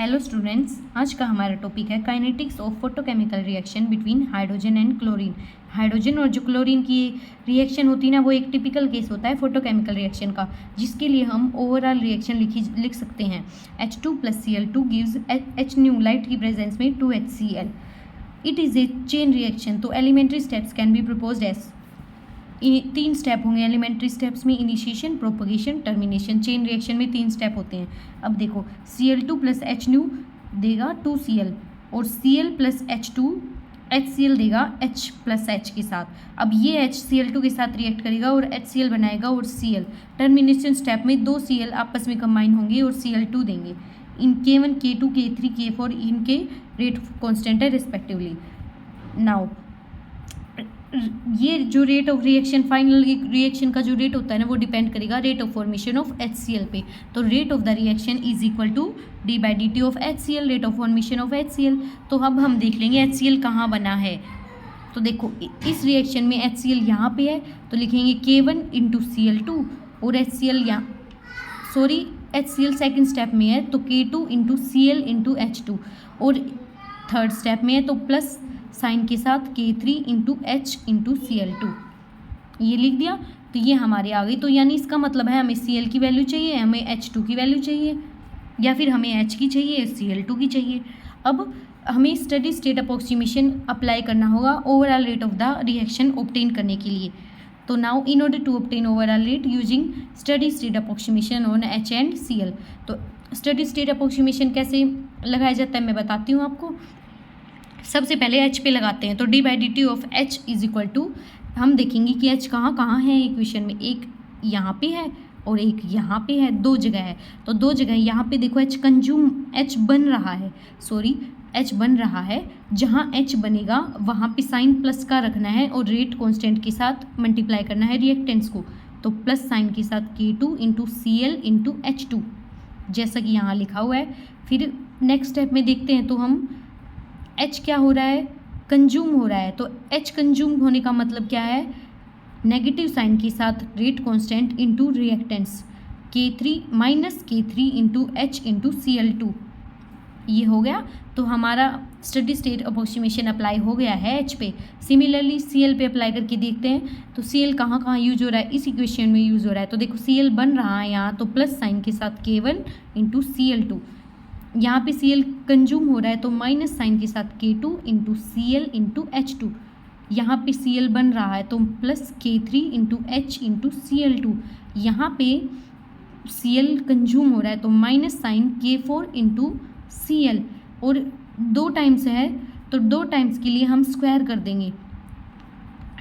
Hello students, आज का हमारा टॉपिक है kinetics of photochemical reaction between hydrogen and chlorine. Hydrogen और जो क्लोरीन की रिएक्शन होती है ना, वो एक टिपिकल केस होता है फोटोकेमिकल रिएक्शन का, जिसके लिए हम ओवरऑल रिएक्शन लिख सकते हैं। H2 + Cl2 gives H nu light की प्रेजेंस में 2HCl। It is a chain reaction, तो elementary steps can be proposed as. 3 step होंगे एलिमेंट्री स्टेप्स में, initiation, propagation, termination. Chain reaction में 3 स्टेप होते हैं। अब देखो, Cl2 + H न्यू देगा 2Cl और Cl + H2 HCl देगा H + H के साथ। अब ये H Cl2 के साथ रिएक्ट करेगा और HCl बनाएगा और Cl। टर्मिनेशन स्टेप में 2 Cl आपस में कंबाइन होंगे और Cl2 देंगे। इन K1, K2, K3, K4 इनके रेट कॉन्स्टेंट है रिस्पेक्टिवली। नाउ ये जो rate of reaction, final reaction का जो रेट होता है ना, वो डिपेंड करेगा rate of formation of HCl पे। तो rate of the reaction is equal to d/dt of HCl, rate of formation of HCl। तो अब हम देख लेंगे HCl कहाँ बना है। तो देखो, इस रिएक्शन में HCl यहाँ पे है, तो लिखेंगे K1 × Cl2 और HCl सेकेंड स्टेप में है, तो K2 × Cl × H2 और थर्ड स्टेप में है, तो प्लस साइन के साथ K3 × H × Cl2। ये लिख दिया, तो ये हमारे आ गई। तो यानी इसका मतलब है हमें Cl की वैल्यू चाहिए, हमें H2 की वैल्यू चाहिए, या फिर हमें H की चाहिए, Cl2 की चाहिए। अब हमें स्टडी स्टेट अप्रोक्सीमेशन अप्लाई करना होगा overall rate of the reaction obtain करने के लिए। तो now in order to obtain overall rate using steady state approximation on H and Cl। तो स्टडी स्टेट अप्रोक्सीमेशन कैसे लगाया जाता है मैं बताती हूँ आपको। सबसे पहले H पे लगाते हैं, तो d/dt of H is equal to, हम देखेंगे कि H कहाँ कहाँ है इक्वेशन में। एक यहाँ पे है और एक यहाँ पे है, 2 जगह है। तो 2 जगह यहाँ पे देखो H बन रहा है, H बन रहा है। जहाँ H बनेगा वहाँ पे साइन प्लस का रखना है और रेट कांस्टेंट के साथ मल्टीप्लाई करना है रिएक्टेंट्स को। तो प्लस साइन के साथ K2 × Cl × H2, जैसा कि यहाँ लिखा हुआ है। फिर नेक्स्ट स्टेप में देखते हैं, तो हम H क्या हो रहा है, कंज्यूम हो रहा है। तो H कंज्यूम होने का मतलब क्या है, नेगेटिव साइन के साथ rate constant into reactants K3 × H × Cl2। ये हो गया। तो हमारा स्टडी स्टेट अप्रोक्सीमेशन अप्लाई हो गया है H पे। सिमिलरली Cl पे अप्लाई करके देखते हैं, तो Cl कहाँ कहाँ यूज हो रहा है, इस इक्वेशन में यूज हो रहा है। तो देखो, Cl बन रहा है यहाँ, तो प्लस साइन के साथ K1 × Cl2। यहाँ पे Cl कंज्यूम हो रहा है, तो माइनस साइन के साथ K2 × Cl × H2। यहाँ पे Cl बन रहा है, तो प्लस K3 × H × Cl2। यहाँ पे Cl कंज्यूम हो रहा है, तो माइनस साइन K4 × Cl और 2 टाइम्स है, तो 2 टाइम्स के लिए हम स्क्वायर कर देंगे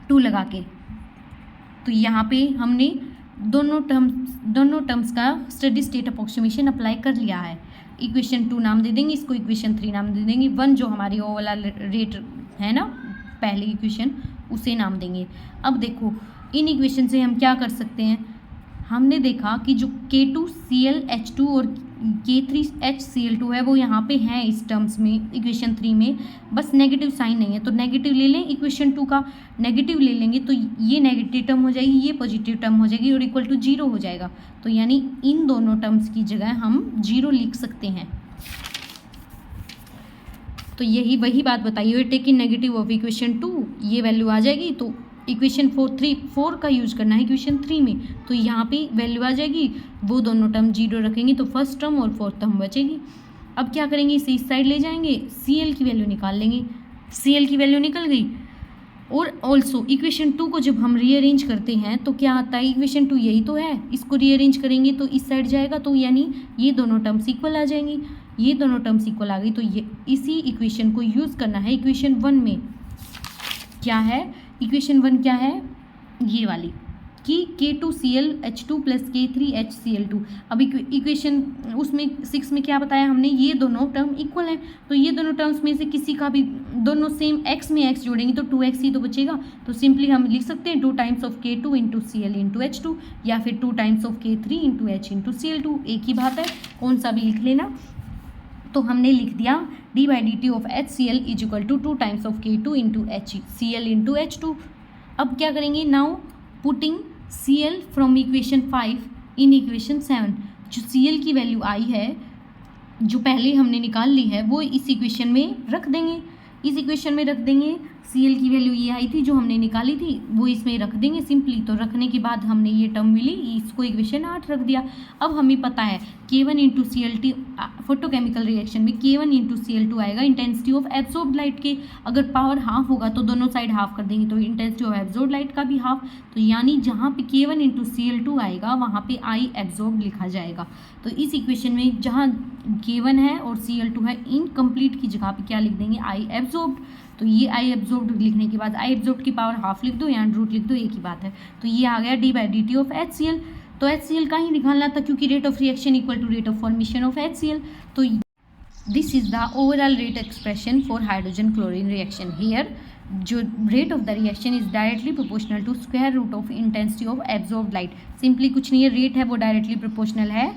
2 लगा के। तो यहाँ पे हमने दोनों टर्म्स का स्टडी स्टेट अप्रोक्सीमेशन अप्लाई कर लिया है। इक्वेशन 2 नाम दे देंगे, इसको इक्वेशन 3 नाम दे देंगे। 1 जो हमारी ओ वाला रेट है ना, पहली इक्वेशन, उसे नाम देंगे। अब देखो, इन इक्वेशन से हम क्या कर सकते हैं। हमने देखा कि जो K2 Cl H2 और K3 H Cl2 है, वो यहाँ पे हैं इस टर्म्स में, इक्वेशन 3 में। बस नेगेटिव साइन नहीं है, तो नेगेटिव ले लें, इक्वेशन 2 का नेगेटिव ले लेंगे, तो ये नेगेटिव टर्म हो जाएगी, ये पॉजिटिव टर्म हो जाएगी और इक्वल टू 0 हो जाएगा। तो यानी इन दोनों टर्म्स की जगह हम 0 लिख सकते हैं। तो यही वही बात बताई हुई, टेकिंग नेगेटिव ऑफ इक्वेशन 2, ये वैल्यू आ जाएगी। तो इक्वेशन 4 का यूज करना है इक्वेशन 3 में, तो यहाँ पे वैल्यू आ जाएगी, वो दोनों टर्म 0 रखेंगे, तो फर्स्ट टर्म और फोर्थ टर्म बचेगी। अब क्या करेंगे, इसे इस साइड ले जाएंगे, Cl की वैल्यू निकाल लेंगे। Cl की वैल्यू निकल गई। और ऑल्सो इक्वेशन 2 को जब हम रीअरेंज करते हैं, तो क्या आता है, इक्वेशन 2 यही तो है, इसको रीअरेंज करेंगे तो इस साइड जाएगा, तो यानी ये दोनों टर्म्स इक्वल आ जाएंगी। ये दोनों टर्म्स इक्वल आ गई, तो ये इसी इक्वेशन को यूज़ करना है इक्वेशन 1 में। क्या है इक्वेशन 1, क्या है, ये वाली, कि K2 Cl H2 + K3 H Cl2। अब इक्वेशन उसमें 6 में क्या बताया हमने, ये दोनों टर्म इक्वल हैं। तो ये दोनों टर्म्स में से किसी का भी, दोनों सेम x में x जोड़ेंगे तो 2x ही तो बचेगा। तो सिंपली हम लिख सकते हैं 2 times of K2 × Cl × H2, या फिर 2 times of K3 × H × Cl2। एक ही बात है, कौन सा भी लिख लेना। तो हमने लिख दिया d/dt of HCl is equal to 2 times of K2 × HCl × H2। अब क्या करेंगे, now putting Cl from equation 5 in equation 7। जो Cl की वैल्यू आई है जो पहले हमने निकाल ली है वो इस इक्वेशन में रख देंगे, इस इक्वेशन में रख देंगे। CL की वैल्यू ये आई थी जो हमने निकाली थी, वो इसमें रख देंगे सिंपली। तो रखने के बाद हमने ये टर्म मिली, इसको इक्वेशन 8 रख दिया। अब हमें पता है K1 into CL2 photochemical reaction में K1 इंटू CL2 आएगा इंटेंसिटी ऑफ एब्जॉर्ब लाइट के। अगर पावर हाफ होगा तो दोनों साइड हाफ कर देंगे, तो इंटेंसिटी ऑफ एब्जॉर्ब लाइट का भी हाफ। तो यानी जहाँ पे K1 इंटू CL2 आएगा वहाँ पे I एब्जॉर्ब लिखा जाएगा। तो इस इक्वेशन में जहाँ K1 है और CL2 है, इनकम्प्लीट की जगह पे क्या लिख देंगे, I एब्जॉर्ब। तो ये I एब्जॉर्ब लिखने के बाद I एब्जॉर्ब की पावर हाफ लिख दो या रूट लिख दो, एक ही बात है। तो ये आ गया d/dt ऑफ HCl। तो HCl का ही निकालना था क्योंकि rate of reaction equal to rate of formation of HCl। तो this is the overall rate expression for hydrogen chlorine reaction. Here जो rate of the reaction is directly proportional to square root of intensity of absorb light. Simply कुछ नहीं है, rate है वो directly proportional है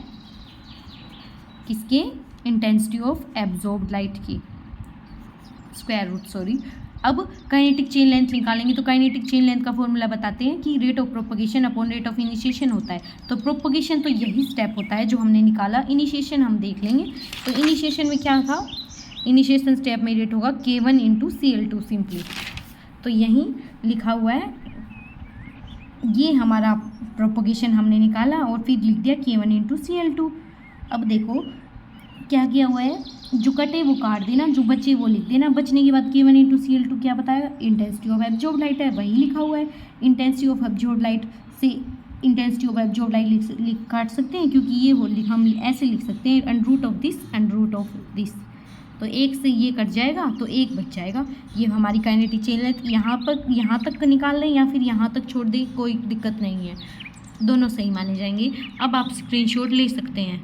किसके, intensity of absorb light की, square root sorry. अब काइनेटिक चेन लेंथ निकालेंगे। तो काइनेटिक चेन लेंथ का फॉर्मूला बताते हैं कि rate of propagation upon rate of initiation होता है। तो प्रोपगेशन तो यही स्टेप होता है जो हमने निकाला, इनिशिएशन हम देख लेंगे। तो इनिशिएशन में क्या था, इनिशिएशन स्टेप में रेट होगा K1 इंटू CL2 सिंपली। तो यहीं लिखा हुआ है, ये हमारा प्रोपगेशन हमने निकाला और फिर लिख दिया K1 इंटू CL2। अब देखो क्या किया हुआ है, जो कटे वो काट देना, जो बचे वो लिख देना। बचने के बाद K1 इंटू CL2 क्या बताएगा, इंटेंसिटी ऑफ एब्जॉर्ब लाइट है, वही लिखा हुआ है। इंटेंसिटी ऑफ एब्जॉर्ब लाइट से इंटेंसिटी ऑफ एब्जॉर्ब लाइट लिख काट सकते हैं क्योंकि ये वो हम ऐसे लिख सकते हैं under root of this under root of this. तो एक से ये कट जाएगा तो एक बच जाएगा। ये हमारी काइनेटिक चेन लेंथ यहाँ तक निकाल लें या फिर यहाँ तक छोड़ दें, कोई दिक्कत नहीं है, दोनों सही माने जाएंगे। अब आप स्क्रीनशॉट ले सकते हैं।